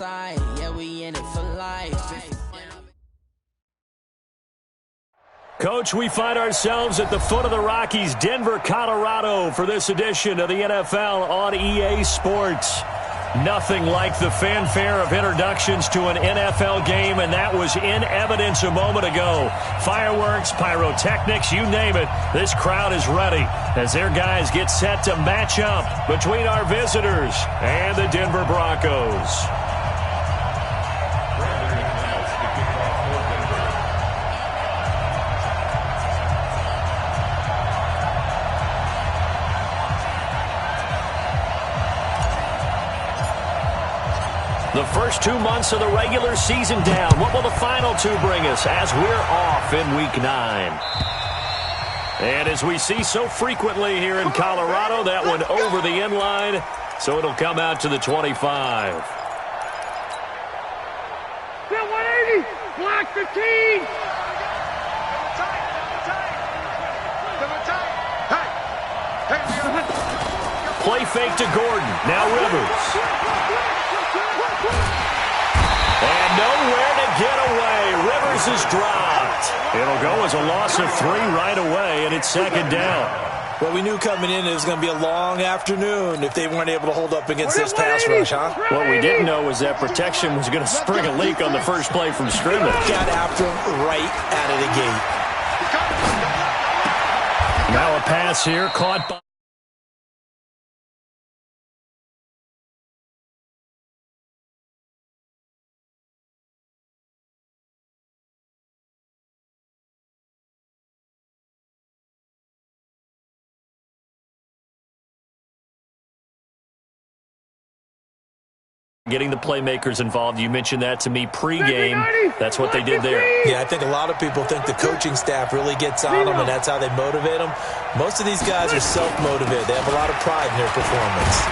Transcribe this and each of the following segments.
side. Yeah, we in it for life. Coach, we find ourselves at the foot of the Rockies, Denver, Colorado, for this edition of the NFL on EA Sports. Nothing like the fanfare of introductions to an NFL game, and that was in evidence a moment ago. Fireworks, pyrotechnics, you name it. This crowd is ready as their guys get set to match up between our visitors and the Denver Broncos. The first 2 months of the regular season down. What will the final two bring us as we're off in Week 9? And as we see so frequently here in Colorado, that one over the end line, so it'll come out to the 25. 180, block 15. Play fake to Gordon. Now Rivers. And nowhere to get away. Rivers is dropped. It'll go as a loss of 3 right away, and it's second down. Well, we knew coming in it was going to be a long afternoon if they weren't able to hold up against this pass rush, huh? What we didn't know was that protection was going to spring a leak on the first play from scrimmage. Got after him right out of the gate. Now a pass here, caught by... Getting the playmakers involved. You mentioned that to me pregame. That's what they did there. Yeah, I think a lot of people think the coaching staff really gets on them, and that's how they motivate them. Most of these guys are self-motivated. They have a lot of pride in their performance.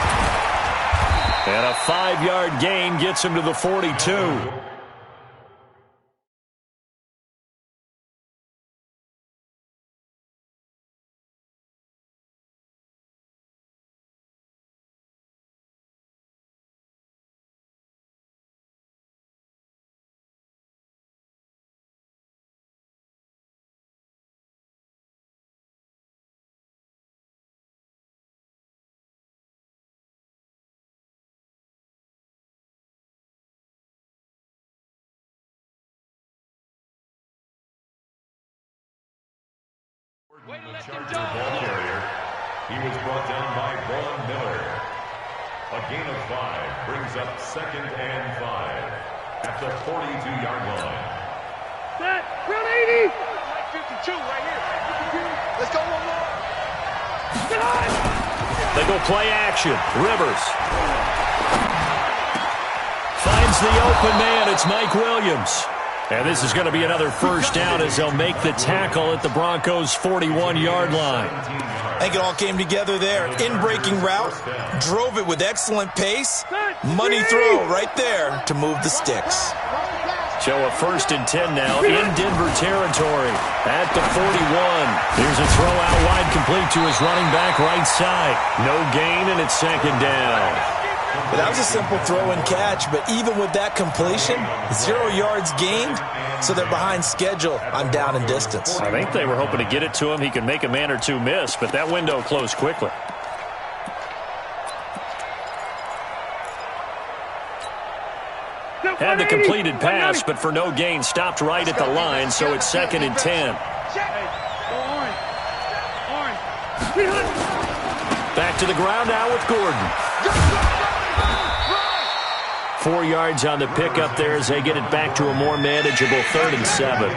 And a 5-yard gain gets him to the 42. The Charger ball carrier. He was brought down by Von Miller. A gain of 5 brings up 2nd and 5 at the 42-yard line. Set, round 80. 52 right here. Let's go one more. They go play action. Rivers finds the open man. It's Mike Williams. And this is going to be another first down as they'll make the tackle at the Broncos' 41-yard line. I think it all came together there. In-breaking route, drove it with excellent pace. Money throw right there to move the sticks. So a 1st and 10 now in Denver territory at the 41. Here's a throw out wide complete to his running back right side. No gain, and it's second down. But that was a simple throw and catch, but even with that completion, 0 yards gained, so they're behind schedule on down and distance. I think they were hoping to get it to him. He could make a man or two miss, but that window closed quickly. Had the completed pass, but for no gain, stopped right at the line, so it's 2nd and 10. Back to the ground now with Gordon. 4 yards on the pickup there as they get it back to a more manageable 3rd and 7.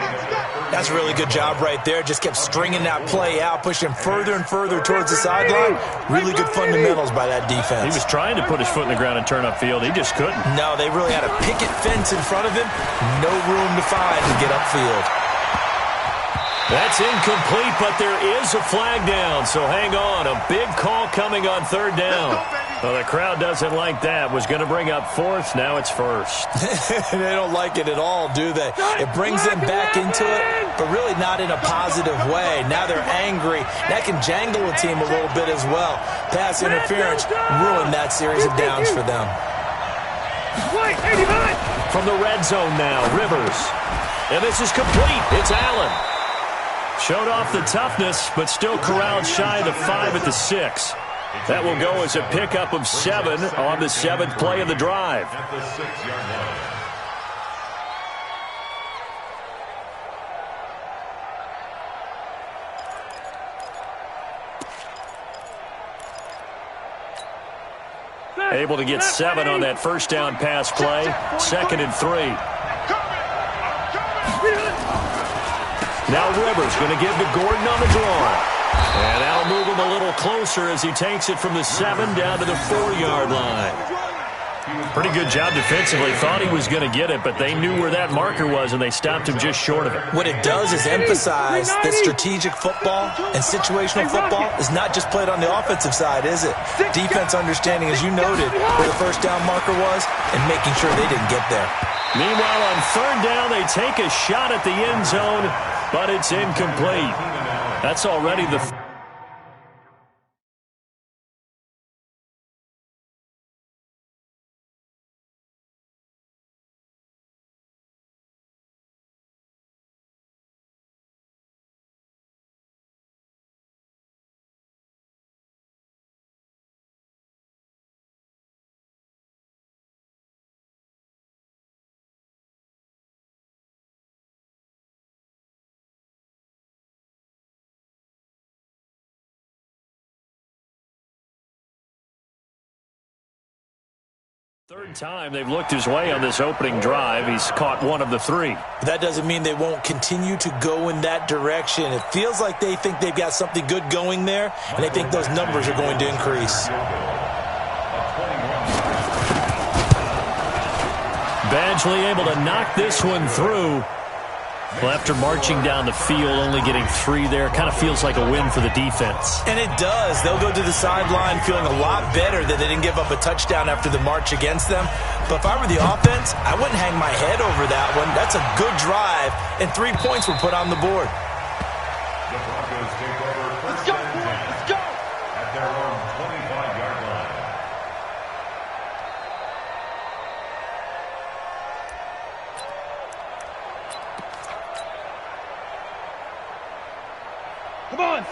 That's a really good job right there. Just kept stringing that play out, pushing further and further towards the sideline. Really good fundamentals by that defense. He was trying to put his foot in the ground and turn upfield. He just couldn't. No, they really had a picket fence in front of him. No room to find to get upfield. That's incomplete, but there is a flag down, so hang on. A big call coming on 3rd down. Well, the crowd doesn't like that. Was going to bring up 4th. Now it's 1st. They don't like it at all, do they? It brings them back into it, but really not in a positive way. Now they're angry. That can jangle a team a little bit as well. Pass interference ruined that series of downs for them. Wait, 89. From the red zone now, Rivers. And this is complete. It's Allen. Showed off the toughness, but still corralled shy of the 5 at the 6. That will go as a pickup of 7 on the 7th play of the drive. At the 6-yard line. Able to get 7 on that first down pass play. 2nd and 3. Now Rivers going to give to Gordon on the draw. And that'll move him a little closer as he takes it from the 7 down to the 4-yard line. Pretty good job defensively. Thought he was going to get it, but they knew where that marker was, and they stopped him just short of it. What it does is emphasize that strategic football and situational football is not just played on the offensive side, is it? Defense understanding, as you noted, where the first down marker was and making sure they didn't get there. Meanwhile, on 3rd down, they take a shot at the end zone, but it's incomplete. That's already the... Third time they've looked his way on this opening drive. He's caught 1 of the 3. That doesn't mean they won't continue to go in that direction. It feels like they think they've got something good going there, and they think those numbers are going to increase. Badgley able to knock this one through. Well, after marching down the field, only getting 3 there, kind of feels like a win for the defense. And it does. They'll go to the sideline feeling a lot better that they didn't give up a touchdown after the march against them. But if I were the offense, I wouldn't hang my head over that one. That's a good drive, and 3 points were put on the board. The Broncos take over first and 10. Let's go! At their own 25-yard line.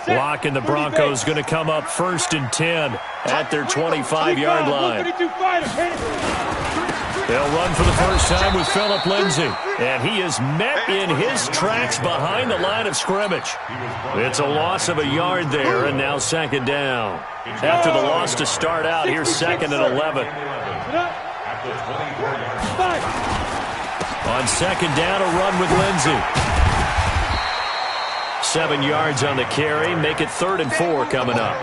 Lock and the Broncos going to come up 1st and 10 at their 25-yard line. They'll run for the first time with Phillip Lindsay. And he is met in his tracks behind the line of scrimmage. It's a loss of a yard there, and now 2nd down. After the loss to start out, here's 2nd and 11. On 2nd down, a run with Lindsay. 7 yards on the carry. Make it 3rd and 4 coming up.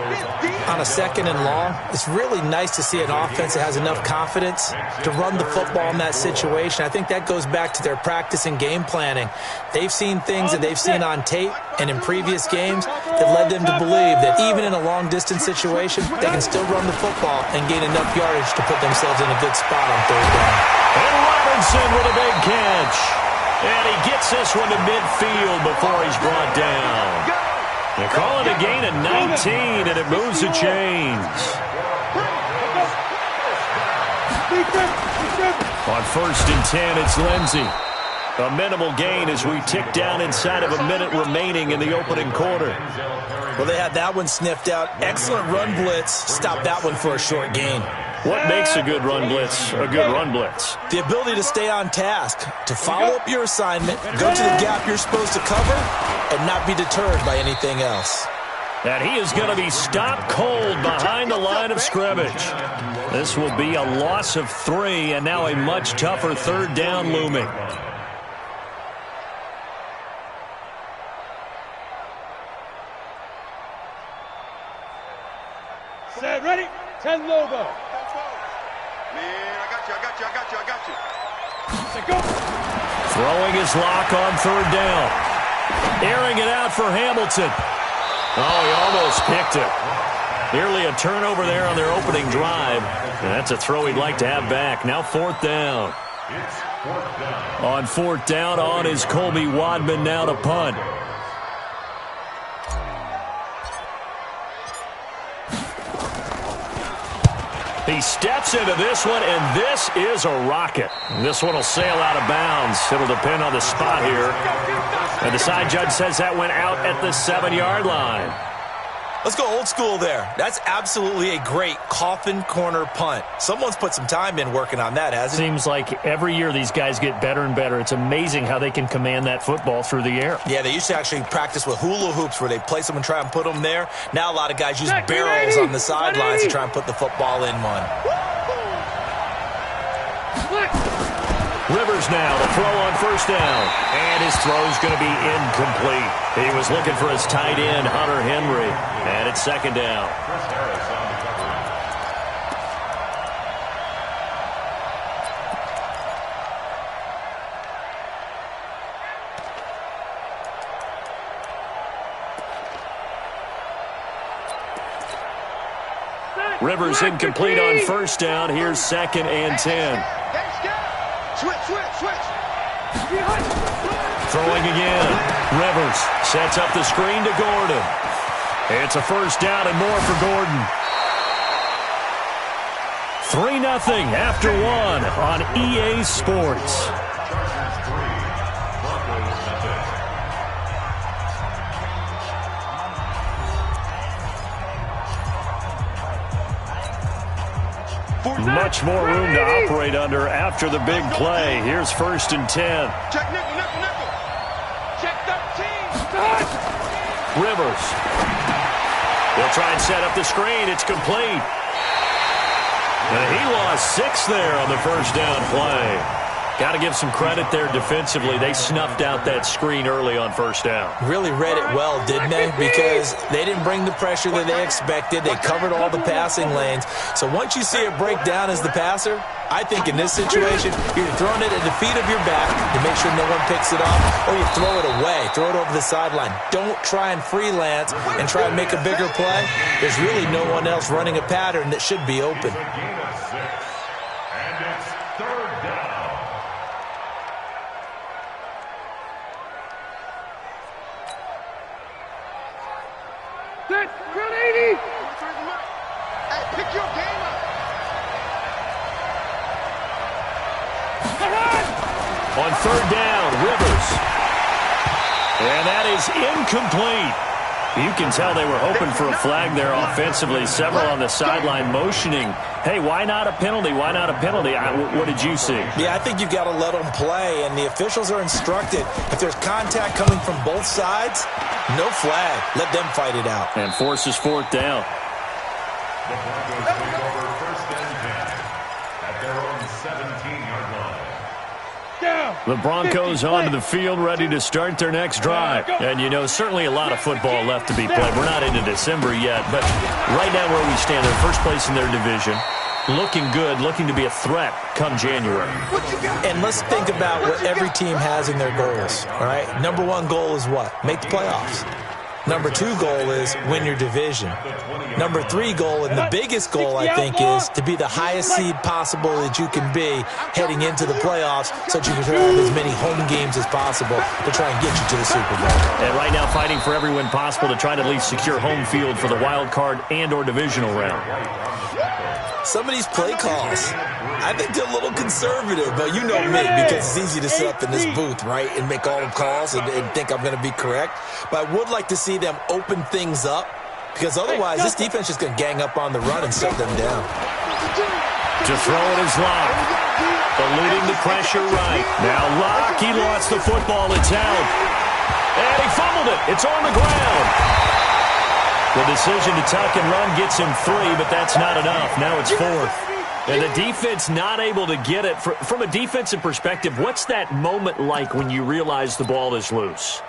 On a 2nd and long, it's really nice to see an offense that has enough confidence to run the football in that situation. I think that goes back to their practice and game planning. They've seen things that they've seen on tape and in previous games that led them to believe that even in a long-distance situation, they can still run the football and gain enough yardage to put themselves in a good spot on 3rd down. And Robinson with a big catch. And he gets this one to midfield before he's brought down. They call it a gain of 19, and it moves the chains. On 1st and 10, it's Lindsay. A minimal gain as we tick down inside of a minute remaining in the opening quarter. Well, they had that one sniffed out. Excellent run blitz. Stopped that one for a short gain. What makes a good run blitz a good run blitz? The ability to stay on task, to follow up your assignment, go to the gap you're supposed to cover, and not be deterred by anything else. And he is going to be stopped cold behind the line of scrimmage. This will be a loss of 3, and now a much tougher 3rd down looming. Set, ready? 10 logo. I got you. Go. Throwing his lock on 3rd down. Airing it out for Hamilton. Oh, he almost picked it. Nearly a turnover there on their opening drive. And that's a throw he'd like to have back. Now 4th down. It's 4th down. On 4th down, on is Colby Wadman now to punt. He steps into this one, and this is a rocket. This one will sail out of bounds. It'll depend on the spot here. And the side judge says that went out at the 7-yard line. Let's go old school there. That's absolutely a great coffin corner punt. Someone's put some time in working on that, hasn't he? Seems like every year these guys get better and better. It's amazing how they can command that football through the air. Yeah, they used to actually practice with hula hoops where they place them and try and put them there. Now a lot of guys use barrels on the sidelines to try and put the football in one. Rivers now to throw on first down. And his throw's going to be incomplete. He was looking for his tight end, Hunter Henry. And it's second down. Rivers incomplete on first down. Here's second and 10. Switch. Throwing again. Rivers sets up the screen to Gordon. It's a first down and more for Gordon. 3-0 after 1 on EA Sports. Much more room to operate under after the big play. Here's first and 10. Check nickel. Check 13. Rivers. They'll try and set up the screen. It's complete. And he lost 6 there on the first down play. Got to give some credit there defensively. They snuffed out that screen early on first down. Really read it well, didn't they? Because they didn't bring the pressure that they expected. They covered all the passing lanes. So once you see it break down as the passer, I think in this situation, you're throwing it at the feet of your back to make sure no one picks it up, or you throw it away, throw it over the sideline. Don't try and freelance and try and make a bigger play. There's really no one else running a pattern that should be open. And it's third down. Set. Ground 80. Hey, pick your game up. On third down, Rivers. And that is incomplete. You can tell they were hoping for a flag there offensively. Several on the sideline motioning, hey, why not a penalty? Why not a penalty? What did you see? Yeah, I think you've got to let them play, and the officials are instructed. If there's contact coming from both sides, no flag. Let them fight it out. And forces fourth down. The Broncos take over first and 10 at their own 17-yard line. The Broncos onto the field, ready to start their next drive. And, you know, certainly a lot of football left to be played. We're not into December yet, but right now where we stand, they're first place in their division. Looking good, looking to be a threat come January. And let's think about what every team has in their goals, all right? Number 1 goal is what? Make the playoffs. Number 2 goal is win your division. Number 3 goal, and the biggest goal, I think, is to be the highest seed possible that you can be heading into the playoffs so that you can have as many home games as possible to try and get you to the Super Bowl. And right now fighting for every win possible to try to at least secure home field for the wild card and or divisional round. Some of these play calls, I think they're a little conservative, but you know me, because it's easy to sit up in this booth, right, and make all the calls and think I'm going to be correct. But I would like to see them open things up, because otherwise this defense is going to gang up on the run and shut them down. To throw it is Locke. Eluding the pressure right. Now Locke, he lost the football. It's out. And he fumbled it. It's on the ground. The decision to tuck and run gets him 3, but that's not enough. Now it's 4th. And the defense not able to get it. From a defensive perspective, what's that moment like when you realize the ball is loose?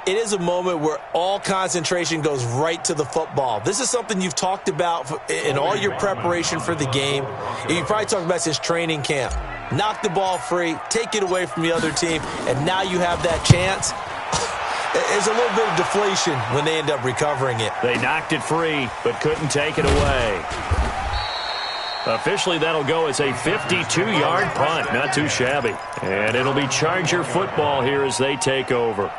It is a moment where all concentration goes right to the football. This is something you've talked about in all your preparation for the game. You probably talked about since training camp. Knock the ball free, take it away from the other team, and now you have that chance. There's a little bit of deflation when they end up recovering it. They knocked it free, but couldn't take it away. Officially, that'll go as a 52-yard punt. Not too shabby. And it'll be Charger football here as they take over.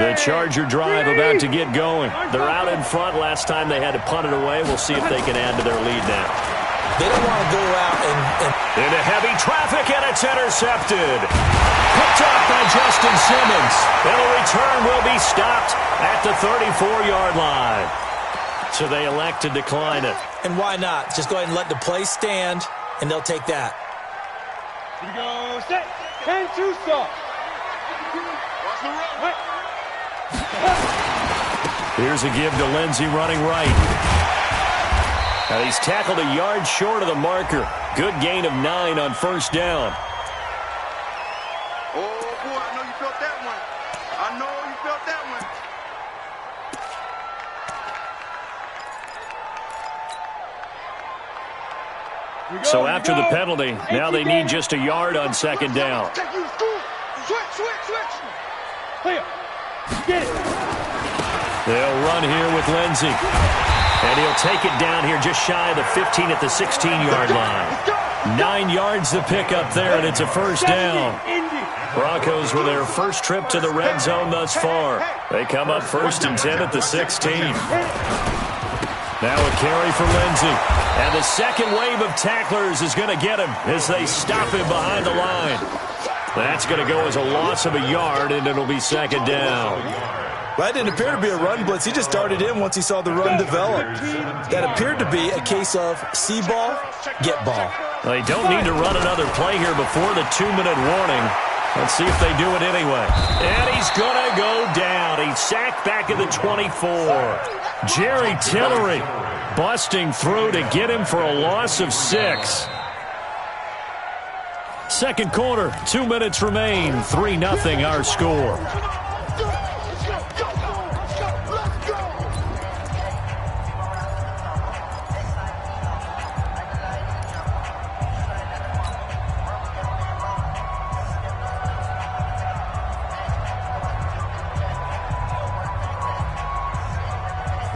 The Charger drive about to get going. They're out in front. Last time they had to punt it away. We'll see if they can add to their lead now. They don't want to go out and... Into heavy traffic, and it's intercepted. Picked up by Justin Simmons. And the return will be stopped at the 34-yard line. So they elect to decline it. And why not? Just go ahead and let the play stand, and they'll take that. Here we go. Set. And two stop. Watch the run. Here's a give to Lindsey running right. Now he's tackled a yard short of the marker. Good gain of 9 on first down. Oh, boy, I know you felt that one. I know you felt that one. So after the penalty, now they need just a yard on second down. Switch. Clear. Get it. They'll run here with Lindsey. And he'll take it down here just shy of the 15 at the 16-yard line. 9 yards to pick up there, and it's a first down. Broncos with their first trip to the red zone thus far. They come up 1st and 10 at the 16. Now a carry for Lindsey. And the second wave of tacklers is going to get him as they stop him behind the line. That's going to go as a loss of a yard, and it'll be second down. Well, that didn't appear to be a run blitz. He just started in once he saw the run develop. That appeared to be a case of see ball, get ball. They don't need to run another play here before the 2-minute warning. Let's see if they do it anyway. And he's going to go down. He's sacked back at the 24. Jerry Tillery busting through to get him for a loss of 6. Second quarter, 2 minutes remain. 3-0 our score.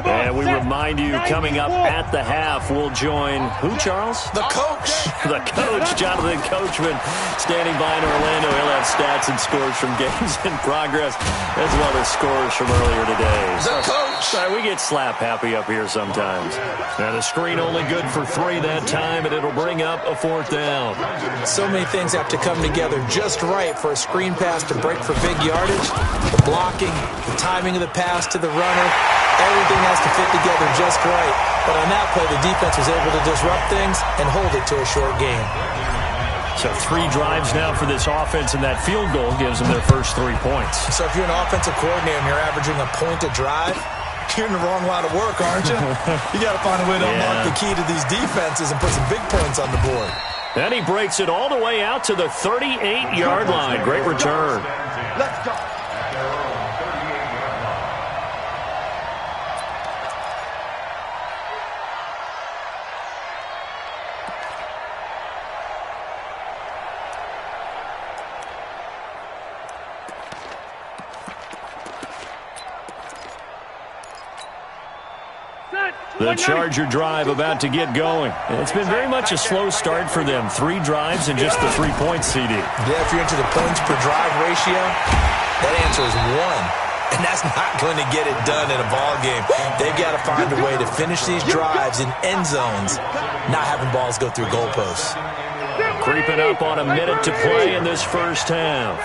And we remind you, coming up at the half, we'll join who, Charles? The coach. The coach, Jonathan Coachman, standing by in Orlando. He'll have stats and scores from games in progress, as well as scores from earlier today. The coach. Sorry, we get slap happy up here sometimes. Now the screen only good for 3 that time, and it'll bring up a 4th down. So many things have to come together just right for a screen pass to break for big yardage. The blocking, the timing of the pass to the runner. Everything has to fit together just right. But on that play, the defense was able to disrupt things and hold it to a short game. So 3 drives now for this offense, and that field goal gives them their first 3 points. So if you're an offensive coordinator and you're averaging a point a drive, you're in the wrong line of work, aren't you? You got to find a way to unlock the key to these defenses and put some big points on the board. Then he breaks it all the way out to the 38-yard line. Great return. Let's go. The Charger drive about to get going. It's been very much a slow start for them. 3 drives and just the 3 points, CD. Yeah, if you're into the points per drive ratio, that answer is 1. And that's not going to get it done in a ball game. They've got to find a way to finish these drives in end zones, not having balls go through goalposts. Creeping up on a minute to play in this first half.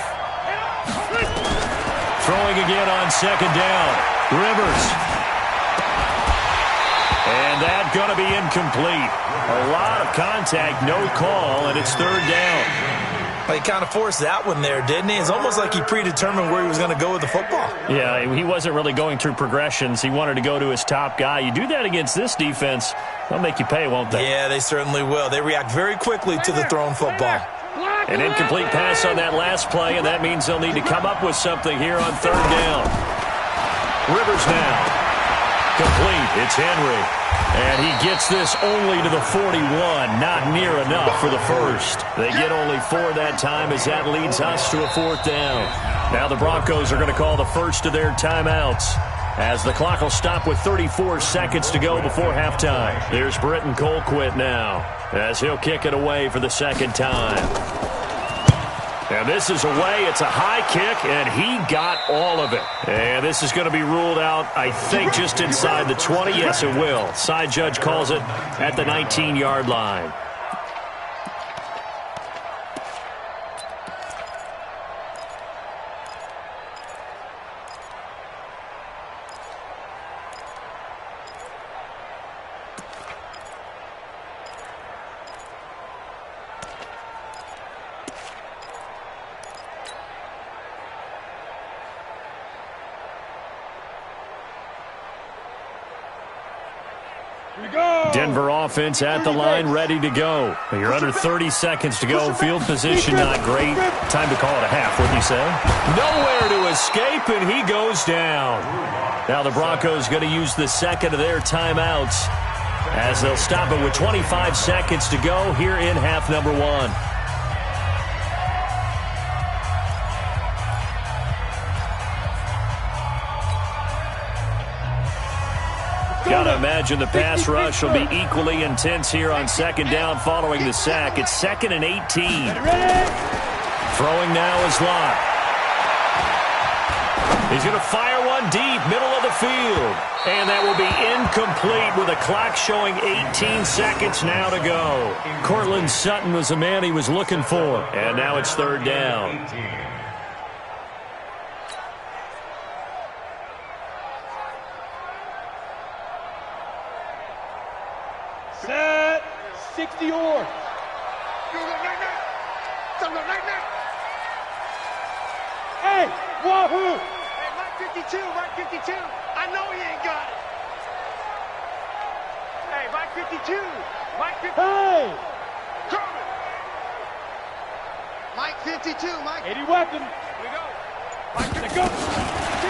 Throwing again on second down. Rivers. And that's going to be incomplete. A lot of contact, no call, and it's 3rd down. Well, he kind of forced that one there, didn't he? It's almost like he predetermined where he was going to go with the football. Yeah, he wasn't really going through progressions. He wanted to go to his top guy. You do that against this defense, they'll make you pay, won't they? Yeah, they certainly will. They react very quickly to the thrown football. An incomplete pass on that last play, and that means they'll need to come up with something here on 3rd down. Rivers now. Complete. It's Henry. And he gets this only to the 41. Not near enough for the first. They get only 4 that time as that leads us to a 4th down. Now the Broncos are going to call the first of their timeouts, as the clock will stop with 34 seconds to go before halftime. There's Britton Colquitt now, as he'll kick it away for the second time. And this is away. It's a high kick, and he got all of it. And this is going to be ruled out, I think, just inside the 20. Yes, it will. Side judge calls it at the 19-yard line. Denver offense at the line, ready to go. You're under 30 seconds to go. Field position not great. Time to call it a half, wouldn't you say? Nowhere to escape, and he goes down. Now the Broncos going to use the second of their timeouts as they'll stop it with 25 seconds to go here in half number one. Gotta imagine the pass rush will be equally intense here on second down following the sack. It's 2nd and 18. Throwing now is Locke. He's going to fire one deep, middle of the field. And that will be incomplete with a clock showing 18 seconds now to go. Cortland Sutton was the man he was looking for. And now it's third down. Set 60 or. Hey, wahoo! Hey, Mike 52, Mike 52. I know he ain't got it. Hey, Mike 52, Mike 52. Hey! Coming. Mike 52, Mike. 80 weapon. Here we go. Mike 52.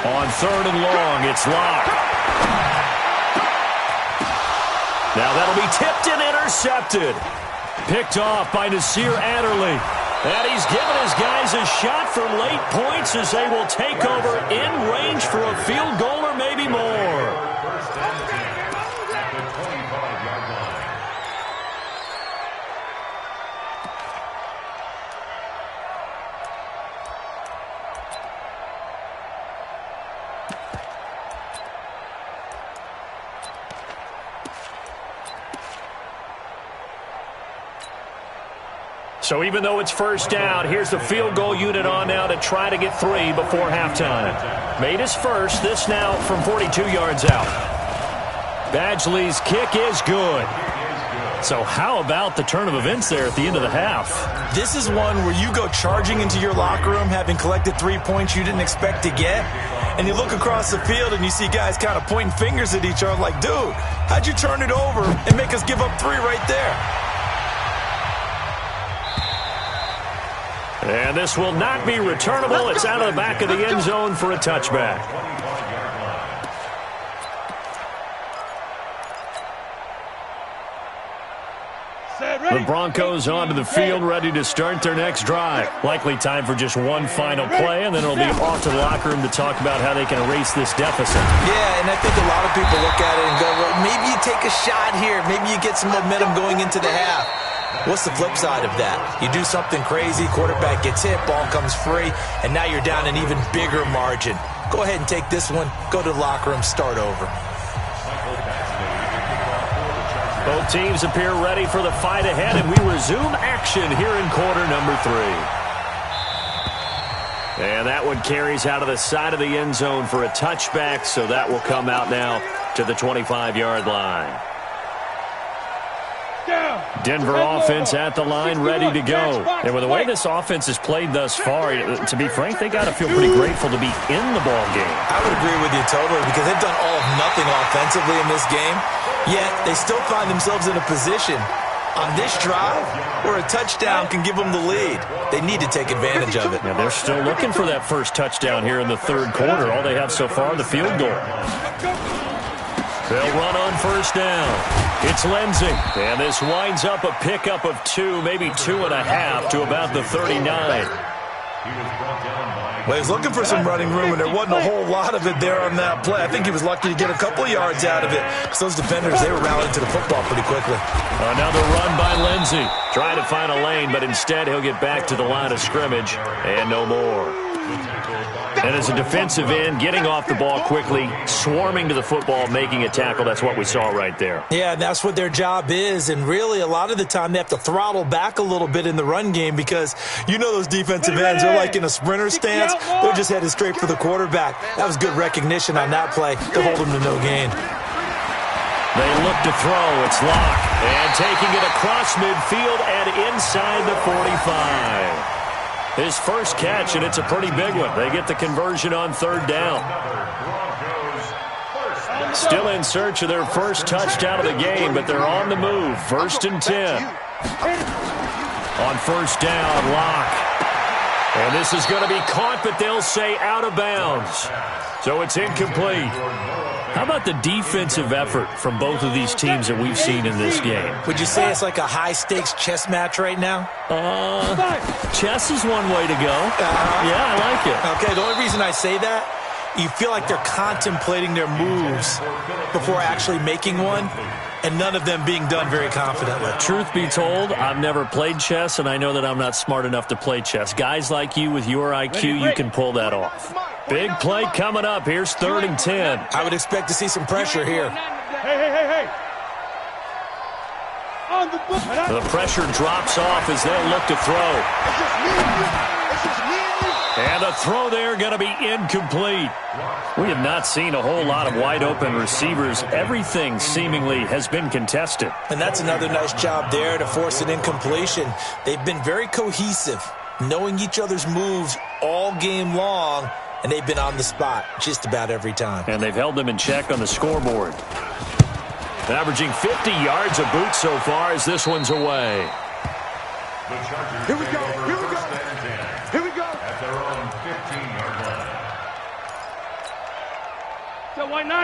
On third and long, it's Locke. Now that'll be tipped and intercepted. Picked off by Nasir Adderley. And he's given his guys a shot for late points as they will take over in range for a field goal or maybe more. First and 10 at the 25-yard line. So even though it's first down, here's the field goal unit on now to try to get 3 before halftime. Made his first, this now from 42 yards out. Badgley's kick is good. So how about the turn of events there at the end of the half? This is one where you go charging into your locker room having collected 3 points you didn't expect to get, and you look across the field and you see guys kind of pointing fingers at each other like, dude, how'd you turn it over and make us give up 3 right there? And this will not be returnable. It's out of the back of the end zone for a touchback. The Broncos onto the field, ready to start their next drive. Likely time for just one final play, and then it'll be off to the locker room to talk about how they can erase this deficit. Yeah, and I think a lot of people look at it and go, well, maybe you take a shot here. Maybe you get some momentum going into the half. What's the flip side of that? You do something crazy, quarterback gets hit, ball comes free, and now you're down an even bigger margin. Go ahead and take this one, go to the locker room, start over. Both teams appear ready for the fight ahead, and we resume action here in quarter number 3. And that one carries out of the side of the end zone for a touchback, so that will come out now to the 25-yard line. Denver offense at the line, ready to go. And with the way this offense has played thus far, to be frank, they got to feel pretty grateful to be in the ball game. I would agree with you totally because they've done all of nothing offensively in this game, yet they still find themselves in a position on this drive where a touchdown can give them the lead. They need to take advantage of it. Yeah, they're still looking for that first touchdown here in the third quarter. All they have so far, the field goal. They'll run on first down. It's Lindsey. And this winds up a pickup of 2, maybe 2.5 to about the 39. He was brought down by... Well, he was looking for some running room, and there wasn't a whole lot of it there on that play. I think he was lucky to get a couple yards out of it, because those defenders, they were rallying to the football pretty quickly. Another run by Lindsey. Trying to find a lane, but instead he'll get back to the line of scrimmage, and no more. And as a defensive end, getting off the ball quickly, swarming to the football, making a tackle, that's what we saw right there. Yeah, and that's what their job is. And really, a lot of the time, they have to throttle back a little bit in the run game because you know those defensive ends, they're like in a sprinter stance. They're just headed straight for the quarterback. That was good recognition on that play to hold them to no gain. They look to throw. It's Locke. And taking it across midfield and inside the 45. His first catch, and it's a pretty big one. They get the conversion on third down. Still in search of their first touchdown of the game, but they're on the move. 1st and 10. On first down, Locke. And this is going to be caught, but they'll say out of bounds. So it's incomplete. How about the defensive effort from both of these teams that we've seen in this game? Would you say it's like a high-stakes chess match right now? Chess is one way to go. Yeah, I like it. Okay, the only reason I say that, you feel like they're contemplating their moves before actually making one, and none of them being done very confidently. Truth be told, I've never played chess, and I know that I'm not smart enough to play chess. Guys like you with your IQ, you can pull that off. Big play coming up. Here's 3rd and 10. I would expect to see some pressure here. Hey. The pressure drops off as they'll look to throw. And a throw there going to be incomplete. We have not seen a whole lot of wide-open receivers. Everything seemingly has been contested. And that's another nice job there to force an incompletion. They've been very cohesive, knowing each other's moves all game long, and they've been on the spot just about every time. And they've held them in check on the scoreboard. Averaging 50 yards a boot so far as this one's away. Here we go. At their own 15-yard line.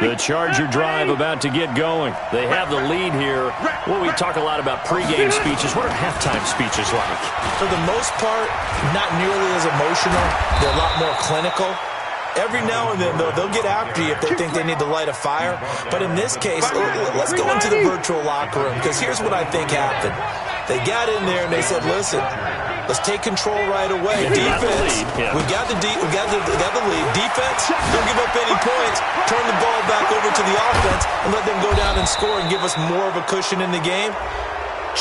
The Charger drive about to get going. They have the lead here. Well, we talk a lot about pregame speeches. What are halftime speeches like? For the most part, not nearly as emotional. They're a lot more clinical. Every now and then, though, they'll get after you if they think they need to light a fire. But in this case, let's go into the virtual locker room, because here's what I think happened. They got in there and they said, listen, let's take control right away. Defense, we got the lead. Defense, don't give up any points. Turn the ball back over to the offense and let them go down and score and give us more of a cushion in the game.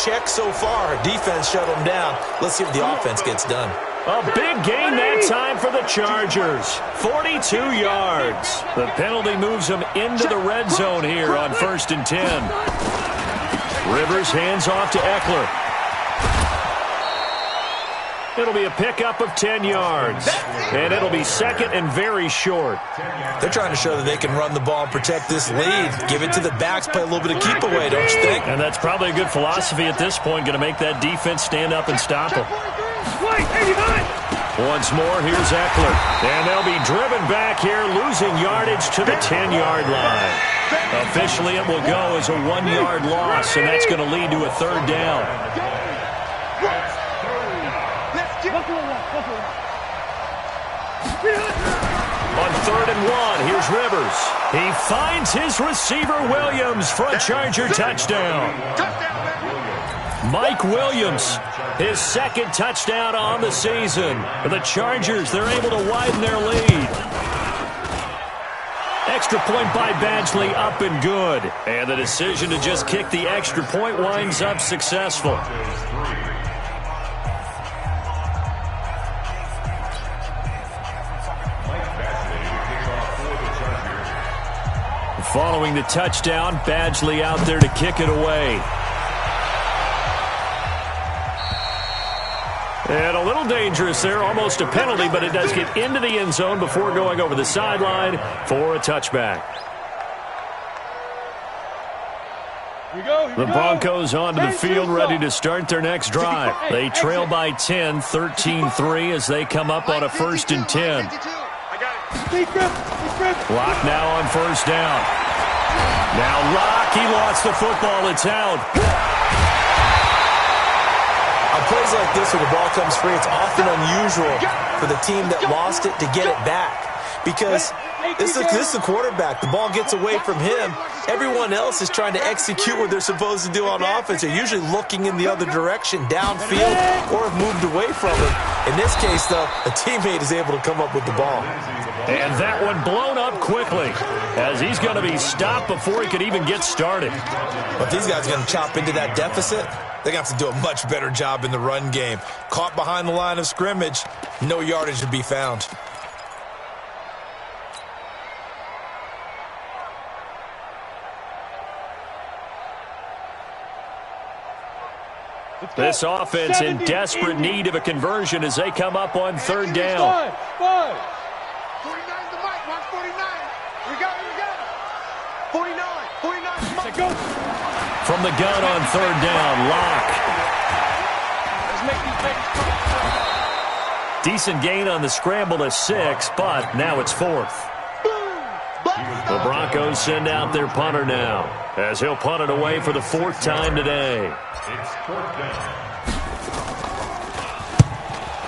Check so far. Defense shut them down. Let's see if the offense gets done. A big gain that time for the Chargers. 42 yards. The penalty moves them into the red zone here on 1st and 10. Rivers hands off to Eckler. It'll be a pickup of 10 yards. And it'll be 2nd and very short. They're trying to show that they can run the ball and protect this lead. Give it to the backs, play a little bit of keep away, don't you think? And that's probably a good philosophy at this point. Going to make that defense stand up and stop them. Once more, here's Eckler. And they'll be driven back here, losing yardage to the 10-yard line. Officially, it will go as a 1-yard loss, and that's going to lead to a 3rd down. On 3rd and 1, here's Rivers. He finds his receiver, Williams, for a Charger touchdown. Mike Williams, his 2nd touchdown on the season. For the Chargers, they're able to widen their lead. Extra point by Badgley, up and good. And the decision to just kick the extra point winds up successful. Following the touchdown, Badgley out there to kick it away. And a little dangerous there, almost a penalty, but it does get into the end zone before going over the sideline for a touchback. The Broncos onto the field, ready to start their next drive. They trail by 10, 13-3 as they come up on a 1st and 10. Locke now on 1st down. Now Locke, he lost the football. It's out. On plays like this where the ball comes free, it's often unusual for the team that lost it to get it back. Because this is the quarterback. The ball gets away from him. Everyone else is trying to execute what they're supposed to do on offense. They're usually looking in the other direction, downfield, or have moved away from him. In this case, though, a teammate is able to come up with the ball. And that one blown up quickly, as he's going to be stopped before he could even get started. But these guys are going to chop into that deficit. They're going to have to do a much better job in the run game. Caught behind the line of scrimmage, no yardage to be found. This offense in desperate need of a conversion as they come up on third down. 49 the mic, watch 49. We got it. 49. Go. From the gun on third down, Locke. Let's make these babies. Decent gain on the scramble to 6, but now it's 4th. The Broncos send out their punter now, as he'll punt it away for the 4th time today. It's 4th down.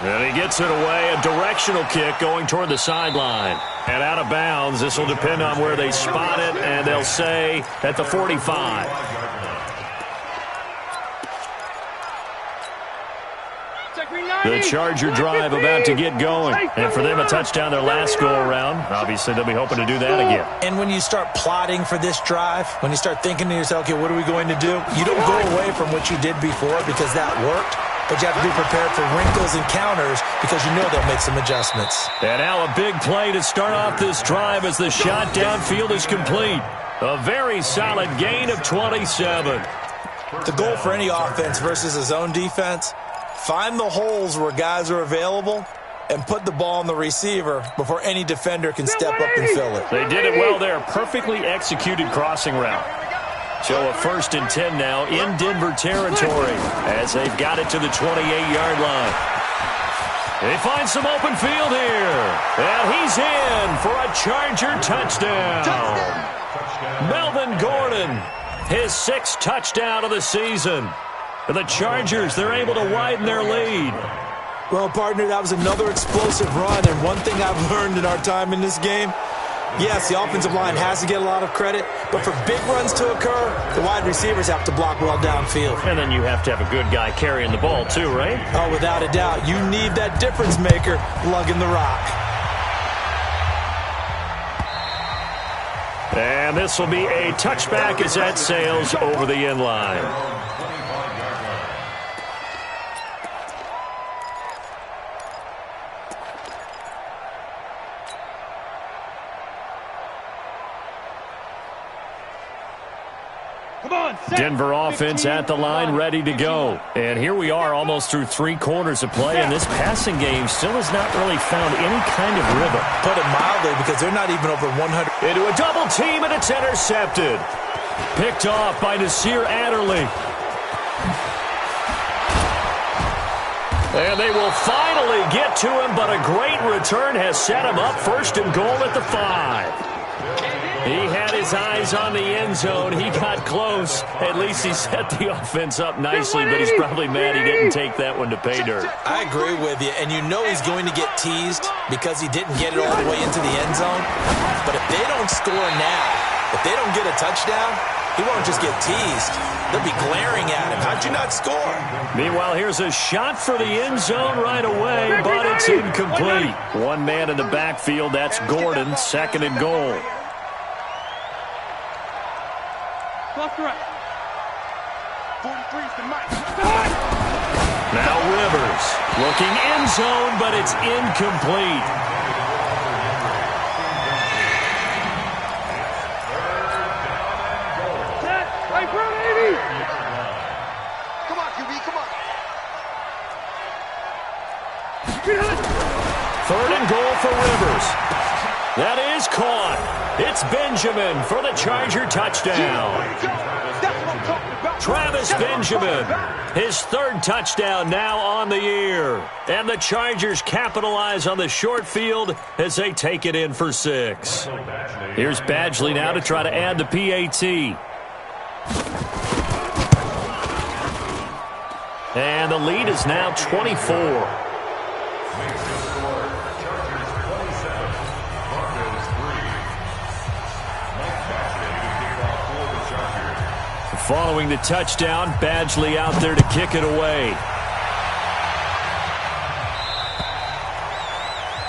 And he gets it away, a directional kick going toward the sideline. And out of bounds, this will depend on where they spot it, and they'll say at the 45. The Charger drive about to get going. And for them, a touchdown their last go-around. Obviously, they'll be hoping to do that again. And when you start plotting for this drive, when you start thinking to yourself, okay, what are we going to do? You don't go away from what you did before because that worked. But you have to be prepared for wrinkles and counters because you know they'll make some adjustments. And now a big play to start off this drive as the shot downfield is complete. A very solid gain of 27. The goal for any offense versus a zone defense, find the holes where guys are available and put the ball on the receiver before any defender can step up and fill it. They did it well there. Perfectly executed crossing route. So a 1st and 10 now in Denver territory as they've got it to the 28-yard line. They find some open field here. And he's in for a Charger touchdown. Melvin Gordon, his 6th touchdown of the season. The Chargers, they're able to widen their lead. Well, partner, that was another explosive run. And one thing I've learned in our time in this game, yes, the offensive line has to get a lot of credit, but for big runs to occur, the wide receivers have to block well downfield. And then you have to have a good guy carrying the ball too, right? Oh, without a doubt. You need that difference maker lugging the rock. And this will be a touchback as that sails over the end line. Denver offense at the line, ready to go. And here we are almost through 3 quarters of play, and this passing game still has not really found any kind of rhythm. Put it mildly, because they're not even over 100. Into a double team, and it's intercepted. Picked off by Nasir Adderley. And they will finally get to him, but a great return has set him up 1st and goal at the 5. He had his eyes on the end zone. He got close. At least he set the offense up nicely, but he's probably mad he didn't take that one to pay dirt. I agree with you, and you know he's going to get teased because he didn't get it all the way into the end zone. But if they don't score now, if they don't get a touchdown, he won't just get teased. They'll be glaring at him. How'd you not score? Meanwhile, here's a shot for the end zone right away, but it's incomplete. One man in the backfield, that's Gordon, 2nd and goal. Left, right. 43's the mic. Now Rivers looking end zone, but it's incomplete. Right front, 80. Come on, QB, come on. 3rd and goal for Rivers. That is caught. It's Benjamin for the Charger touchdown. Travis Benjamin, his 3rd touchdown now on the year. And the Chargers capitalize on the short field as they take it in for 6. Here's Badgley now to try to add the PAT. And the lead is now 24. Following the touchdown, Badgley out there to kick it away.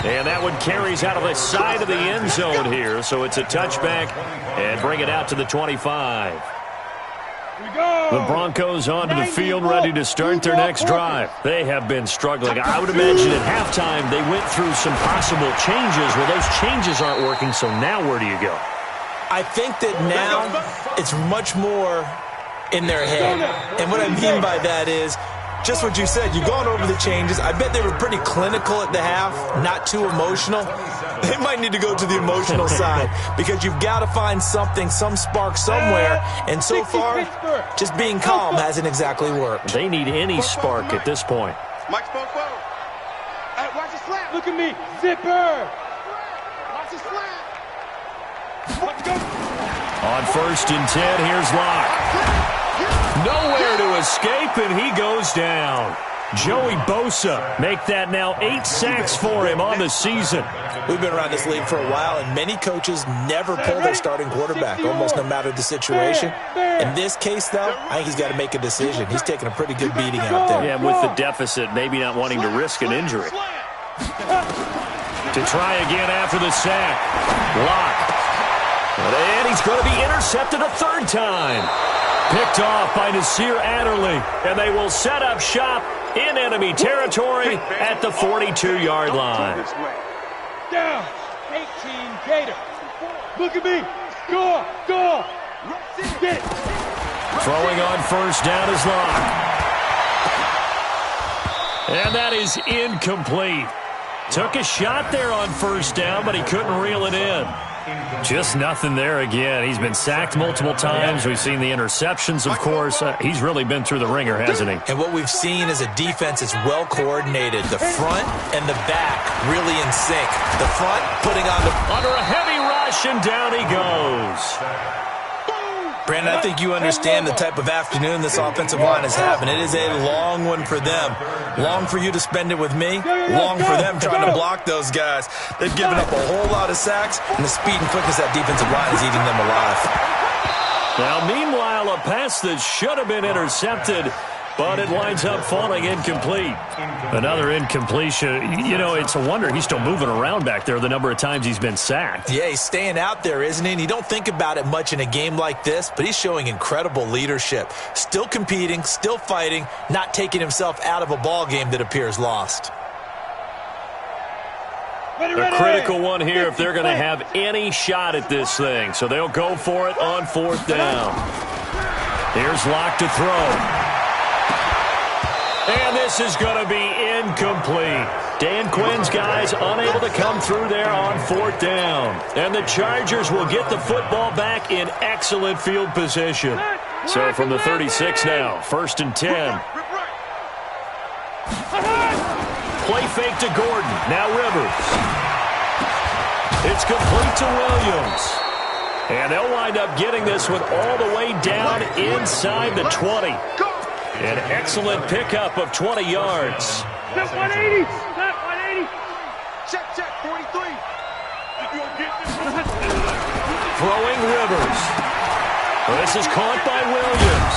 And that one carries out of the side of the end zone here, so it's a touchback and bring it out to the 25. The Broncos onto the field ready to start their next drive. They have been struggling. I would imagine at halftime they went through some possible changes. Well, those changes aren't working, so now where do you go? I think that now it's much more in their head. And what I mean by that is just what you said. You've gone over the changes. I bet they were pretty clinical at the half, not too emotional. They might need to go to the emotional side because you've got to find something, some spark somewhere. And so far, just being calm hasn't exactly worked. They need any spark at this point. Mike spoke forward. Hey, watch the slap. Look at me. Zipper. Watch the slap. Let's go. On 1st and 10, here's Locke. Nowhere to escape, and he goes down. Joey Bosa make that now 8 sacks for him on the season. We've been around this league for a while, and many coaches never pull their starting quarterback, almost no matter the situation. In this case, though, I think he's got to make a decision. He's taking a pretty good beating out there. Yeah, with the deficit, maybe not wanting to risk an injury. To try again after the sack. Locke. And he's going to be intercepted a 3rd time. Picked off by Nasir Adderley. And they will set up shop in enemy territory at the 42-yard line. Down. 18 Gator. Look at me. Go. Go. Get it. Throwing on 1st down is Locke. And that is incomplete. Took a shot there on 1st down, but he couldn't reel it in. Just nothing there again. He's been sacked multiple times. We've seen the interceptions, of course. He's really been through the ringer, hasn't he? And what we've seen is a defense that's well coordinated. The front and the back really in sync. The front putting on the... Under a heavy rush, and down he goes. Brandon, I think you understand the type of afternoon this offensive line is having. It is a long one for them. Long for you to spend it with me. Long for them trying to block those guys. They've given up a whole lot of sacks, and the speed and quickness of that defensive line is eating them alive. Now, meanwhile, a pass that should have been intercepted, but it winds up falling incomplete. Another incompletion. You know, it's a wonder he's still moving around back there the number of times he's been sacked. Yeah, he's staying out there, isn't he? And you don't think about it much in a game like this, but he's showing incredible leadership. Still competing, still fighting, not taking himself out of a ball game that appears lost. A critical one here if they're going to have any shot at this thing. So they'll go for it on 4th down. Here's Locke to throw. And this is going to be incomplete. Dan Quinn's guys unable to come through there on 4th down. And the Chargers will get the football back in excellent field position. So from the 36 now, 1st and 10. Play fake to Gordon. Now Rivers. It's complete to Williams. And they'll wind up getting this one all the way down inside the 20. An excellent pickup of 20 yards. Step 180. Step 180. Check, 43. Throwing Rivers. This is caught by Williams.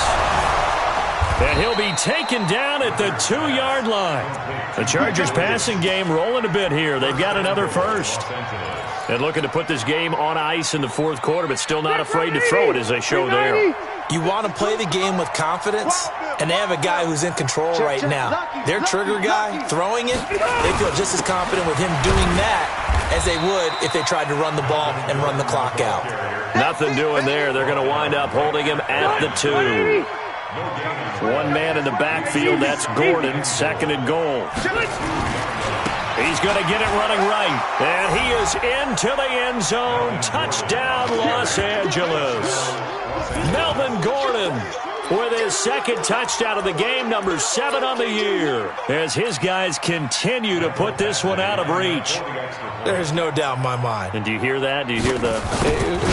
And he'll be taken down at the 2-yard line. The Chargers passing game rolling a bit here. They've got another 1st. And looking to put this game on ice in the 4th quarter, but still not afraid to throw it as they show there. You want to play the game with confidence, and they have a guy who's in control right now. Their trigger guy, throwing it, they feel just as confident with him doing that as they would if they tried to run the ball and run the clock out. Nothing doing there. They're going to wind up holding him at the 2. One man in the backfield, that's Gordon, 2nd and goal. He's going to get it running right. And he is into the end zone. Touchdown, Los Angeles. Melvin Gordon with his second touchdown of the game, number 7 on the year, as his guys continue to put this one out of reach. There's no doubt in my mind. And do you hear that? Do you hear the...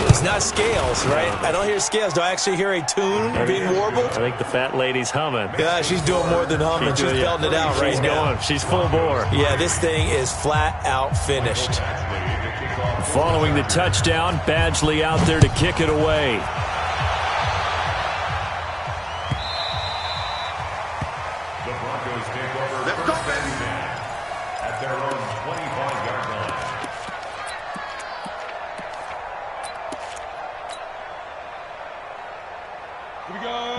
It's not scales, right? I don't hear scales. Do I actually hear a tune being warbled? I think the fat lady's humming. Yeah, she's doing more than humming. She's belting it out right now. She's full bore. Yeah, this thing is flat out finished. Following the touchdown, Badgley out there to kick it away. The Broncos take over first and 10 at their own 25-yard line.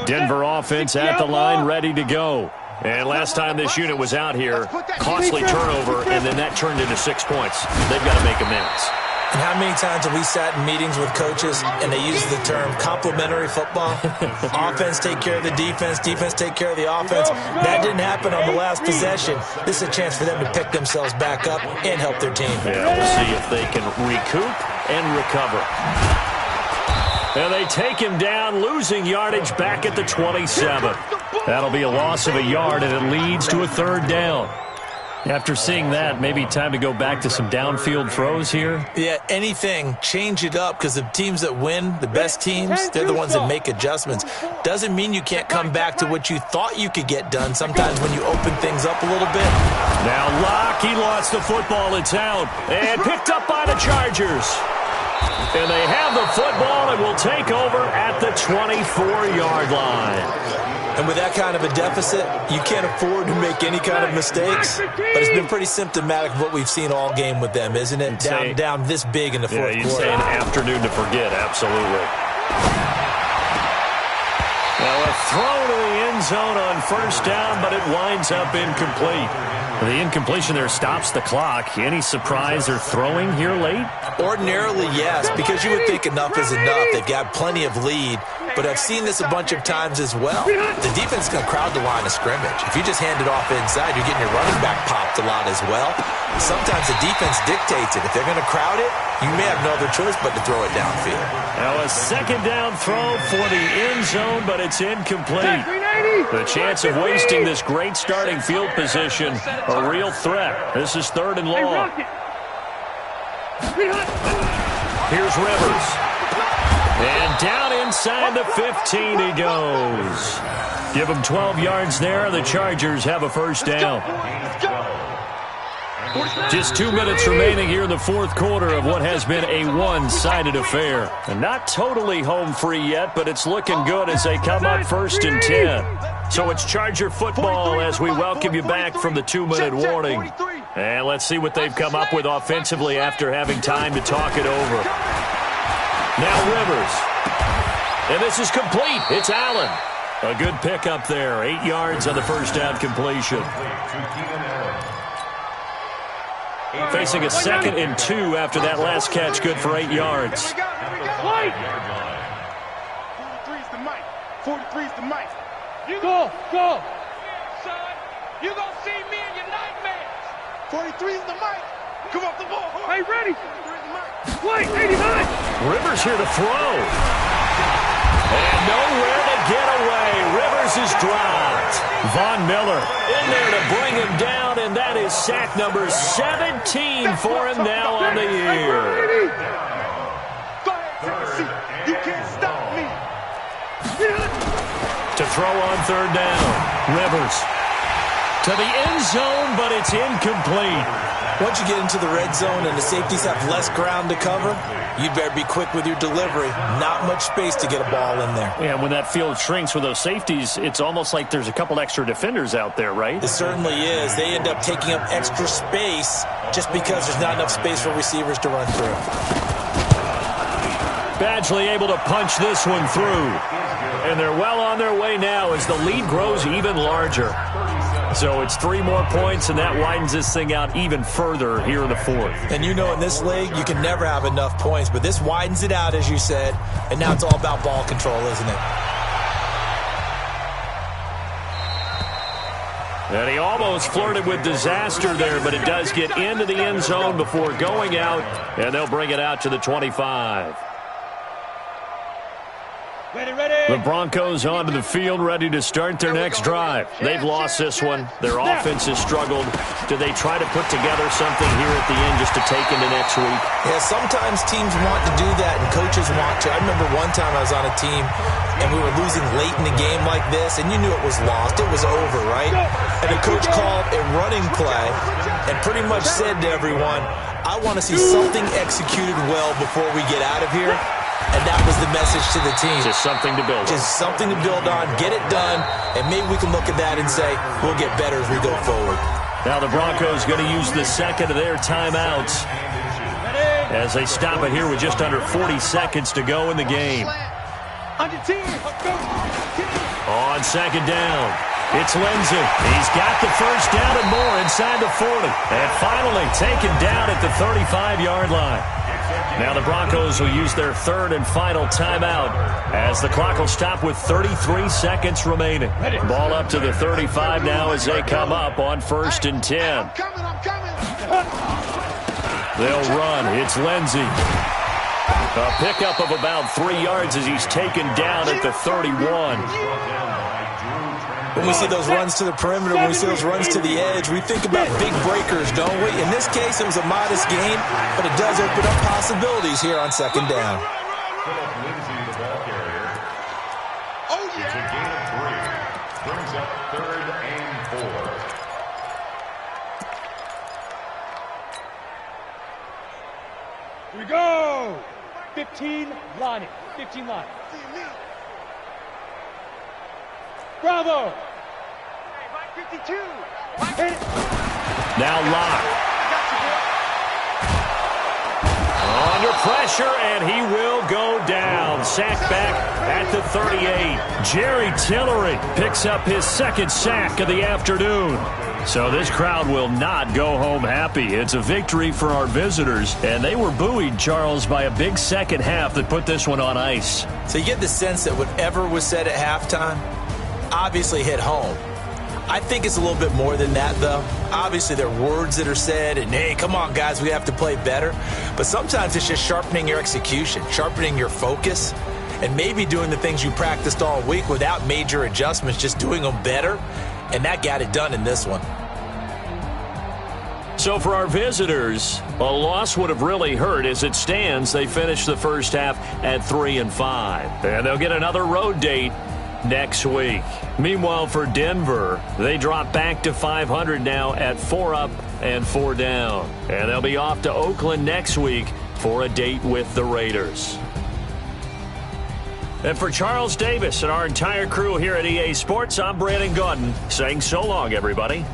Denver offense at the line, ready to go. And last time this unit was out here, costly turnover, and then that turned into 6 points. They've got to make amends. And how many times have we sat in meetings with coaches and they use the term complementary football? Offense take care of the defense, defense take care of the offense. That didn't happen on the last possession. This is a chance for them to pick themselves back up and help their team. Yeah, we'll see if they can recoup and recover. And they take him down, losing yardage back at the 27. That'll be a loss of a yard, and it leads to a 3rd down. After seeing that, maybe time to go back to some downfield throws here. Yeah, anything, change it up, because the teams that win, the best teams, they're the ones that make adjustments. Doesn't mean you can't come back to what you thought you could get done sometimes when you open things up a little bit. Now Locke, he lost the football. It's out and picked up by the Chargers. And they have the football and will take over at the 24-yard line. And with that kind of a deficit, you can't afford to make any kind of mistakes. But it's been pretty symptomatic of what we've seen all game with them, isn't it? Down this big in the fourth quarter. You'd say an afternoon to forget, absolutely. Now a throw to the end zone on 1st down, but it winds up incomplete. The incompletion there stops the clock. Any surprise they're throwing here late? Ordinarily, yes, because you would think enough is enough. They've got plenty of lead. But I've seen this a bunch of times as well. The defense is going to crowd the line of scrimmage. If you just hand it off inside, you're getting your running back popped a lot as well. Sometimes the defense dictates it. If they're going to crowd it, you may have no other choice but to throw it downfield. Now a 2nd down throw for the end zone, but it's incomplete. The chance of wasting this great starting field position, a real threat. This is 3rd and long. Here's Rivers. And down inside the 15 he goes. Give him 12 yards there. The Chargers have a 1st down. Just 2 minutes remaining here in the 4th quarter of what has been a one-sided affair. And not totally home free yet, but it's looking good as they come up 1st and 10. So it's Charger football as we welcome you back from the 2-minute warning. And let's see what they've come up with offensively after having time to talk it over. Now Rivers. And this is complete. It's Allen. A good pickup there. 8 yards on the 1st down completion. Facing a 2nd and 2 after that last catch. Good for 8 yards. 43's the mic. 43's the mic. Go. Son, you gonna see me in your nightmares. 43's the mic. Come off the ball. Hey, ready? 43's the mic. Wait, 89. Rivers here to throw. And nowhere to get away. Rivers is dropped. Von Miller in there to bring him down, and that is sack number 17 for him now on the year. Go ahead, take a seat. You can't stop me. To throw on 3rd down. Rivers to the end zone, but it's incomplete. Once you get into the red zone and the safeties have less ground to cover, you'd better be quick with your delivery. Not much space to get a ball in there. Yeah, when that field shrinks with those safeties, it's almost like there's a couple extra defenders out there, right? It certainly is. They end up taking up extra space just because there's not enough space for receivers to run through. Badgley able to punch this one through. And they're well on their way now as the lead grows even larger. So it's 3 more points, and that widens this thing out even further here in the 4th. And you know in this league, you can never have enough points, but this widens it out, as you said, and now it's all about ball control, isn't it? And he almost flirted with disaster there, but it does get into the end zone before going out, and they'll bring it out to the 25. Ready. The Broncos onto the field, ready to start their next drive. They've lost this one. Their offense has struggled. Do they try to put together something here at the end just to take into next week? Yeah, sometimes teams want to do that, and coaches want to. I remember one time I was on a team, and we were losing late in the game like this, and you knew it was lost. It was over, right? And the coach called a running play and pretty much said to everyone, I want to see something executed well before we get out of here. And that was the message to the team. Just something to build on. Just something to build on, get it done, and maybe we can look at that and say, we'll get better as we go forward. Now the Broncos going to use the second of their timeouts as they stop it here with just under 40 seconds to go in the game. On second down, it's Lindsey. He's got the first down and more inside the 40. And finally taken down at the 35-yard line. Now the Broncos will use their third and final timeout as the clock will stop with 33 seconds remaining. Ball up to the 35 now as they come up on 1st and 10. They'll run. It's Lindsey. A pickup of about 3 yards as he's taken down at the 31. When we see those runs to the perimeter, when we see those runs to the edge, we think about big breakers, don't we? In this case, it was a modest game, but it does open up possibilities here on second down. Philip Lindsey, the ball carrier. It's a gain of 3. Brings up 3rd and 4. Here we go. 15 line it. 15 line. Bravo. 52. Now Locke. Under pressure, and he will go down. Sacked back at the 38. Jerry Tillery picks up his second sack of the afternoon. So this crowd will not go home happy. It's a victory for our visitors, and they were buoyed, Charles, by a big second half that put this one on ice. So you get the sense that whatever was said at halftime obviously hit home. I think it's a little bit more than that, though. Obviously, there are words that are said, and, hey, come on, guys, we have to play better. But sometimes it's just sharpening your execution, sharpening your focus, and maybe doing the things you practiced all week without major adjustments, just doing them better. And that got it done in this one. So for our visitors, a loss would have really hurt. As it stands, they finished the first half at 3-5. And they'll get another road date next week. Meanwhile, for Denver, they drop back to 500 now at 4 up and 4 down. And they'll be off to Oakland next week for a date with the Raiders. And for Charles Davis and our entire crew here at EA Sports, I'm Brandon Gaudin saying so long, everybody.